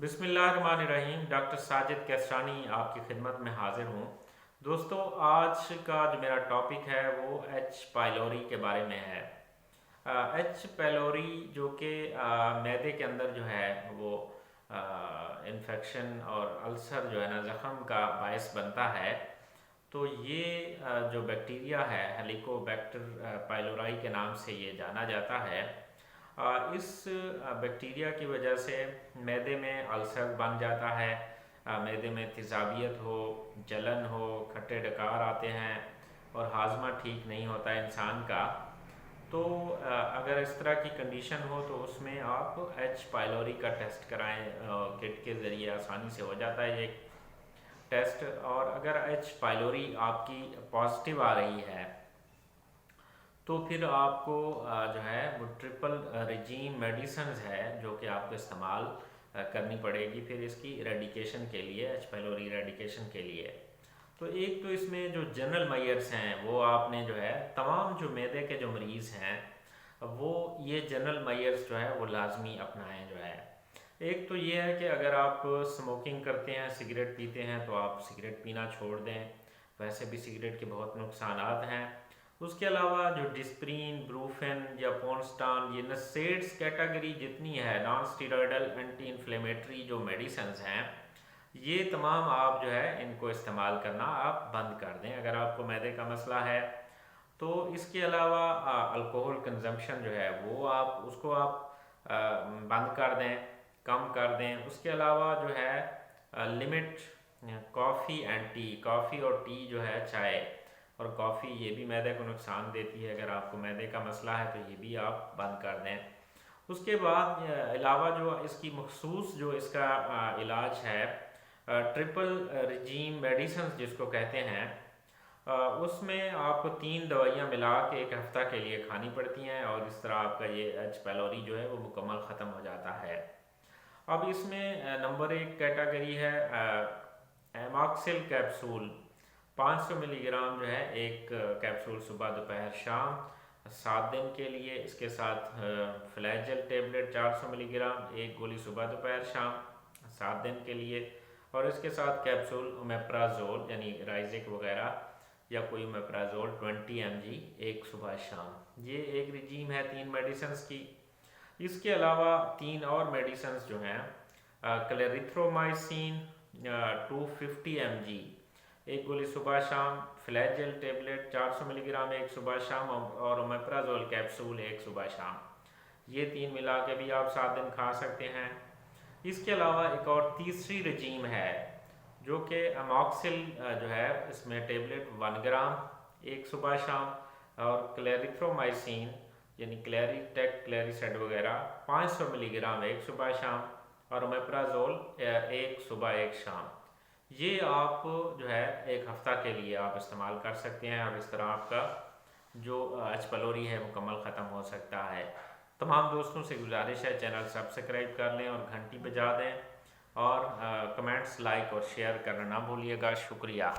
बिस्मिल्लाहिर्रहमानिर्रहीम। डॉक्टर साजिद कैसरानी आपकी खिदमत में हाजिर हूँ। दोस्तों, आज का जो मेरा टॉपिक है वो एच पाइलोरी के बारे में है। एच पाइलोरी जो कि मैदे के अंदर जो है वो इन्फेक्शन और अल्सर जो है ना ज़ख़म का बायस बनता है। तो ये जो बैक्टीरिया है हेलिकोबैक्टर पाइलोराई के नाम से ये जाना जाता है। इस बैक्टीरिया की वजह से मैदे में अल्सर बन जाता है। मैदे में तेज़ाबियत हो, जलन हो, खट्टे डकार आते हैं और हाजमा ठीक नहीं होता इंसान का। तो अगर इस तरह की कंडीशन हो तो उसमें आप एच पाइलोरी का टेस्ट कराएं। किट के ज़रिए आसानी से हो जाता है ये टेस्ट। और अगर एच पाइलोरी आपकी पॉजिटिव आ रही है तो फिर आपको जो है वो ट्रिपल रिजीम मेडिसिन है जो कि आपको इस्तेमाल करनी पड़ेगी फिर इसकी रेडिकेशन के लिए, एच पाइलोरी रेडिकेशन के लिए। तो एक तो इसमें जो जनरल मेजर्स हैं वो आपने जो है तमाम जो मैदे के जो मरीज़ हैं वो ये जनरल मेजर्स जो है वो लाजमी अपनाएं जो है। एक तो ये है कि अगर आप स्मोकिंग करते हैं, सिगरेट पीते हैं तो आप सिगरेट पीना छोड़ दें। वैसे भी सिगरेट के बहुत नुकसानात हैं। उसके अलावा जो डिस्प्रीन, ब्रूफेन या पोनस्टान, ये नसेड्स कैटेगरी जितनी है नॉन स्टीरॉयडल एंटी इन्फ्लेमेटरी जो मेडिसिन्स हैं, ये तमाम आप जो है इनको इस्तेमाल करना आप बंद कर दें अगर आपको मैदे का मसला है। तो इसके अलावा अल्कोहल कंजम्पशन जो है वो उसको आप बंद कर दें, कम कर दें। उसके अलावा जो है limit coffee and T, coffee और टी जो है, चाय और कॉफ़ी, ये भी मैदे को नुकसान देती है। अगर आपको मैदे का मसला है तो ये भी आप बंद कर दें। उसके बाद अलावा जो इसकी मखसूस जो इसका इलाज है ट्रिपल रिजीम मेडिसिन जिसको कहते हैं, उसमें आपको 3 दवाइयाँ मिला के एक हफ़्ता के लिए खानी पड़ती हैं और इस तरह आपका ये एच पाइलोरी जो है वो मुकम्मल ख़त्म हो जाता है। अब इसमें नंबर 1 कैटेगरी है एमॉक्सिल कैप्सूल। 500 मिलीग्राम जो है एक कैप्सूल सुबह दोपहर शाम 7 दिन के लिए। इसके साथ फ्लैजेल टेबलेट 400 मिलीग्राम, एक गोली सुबह दोपहर शाम 7 दिन के लिए। और इसके साथ कैप्सूल ओमेप्राजोल यानी राइजिक वगैरह या कोई ओमेप्राजोल 20 mg एक सुबह शाम। ये एक रिजीम है 3 मेडिसिन की। इसके अलावा 3 और मेडिसिन जो हैं क्लेरिथ्रोमाइसिन 250 mg एक गोली सुबह शाम, फ्लैजेल टेबलेट 400 मिलीग्राम एक सुबह शाम और ओमेप्राजोल कैप्सूल एक सुबह शाम। ये 3 मिला के भी आप 7 दिन खा सकते हैं। इसके अलावा एक और तीसरी रजीम है जो कि अमॉक्सिल जो है, इसमें टेबलेट 1 ग्राम एक सुबह शाम और क्लेरिथ्रोमाइसिन यानी क्लैरिटेक, क्लैरिसेड वगैरह 500 मिलीग्राम एक सुबह शाम और ओमेप्राजोल एक सुबह एक शाम। ये आप जो है एक हफ़्ता के लिए आप इस्तेमाल कर सकते हैं और इस तरह आपका जो एच पाइलोरी है मुकम्मल ख़त्म हो सकता है। तमाम दोस्तों से गुजारिश है चैनल सब्सक्राइब कर लें और घंटी बजा दें और कमेंट्स, लाइक और शेयर करना ना भूलिएगा। शुक्रिया।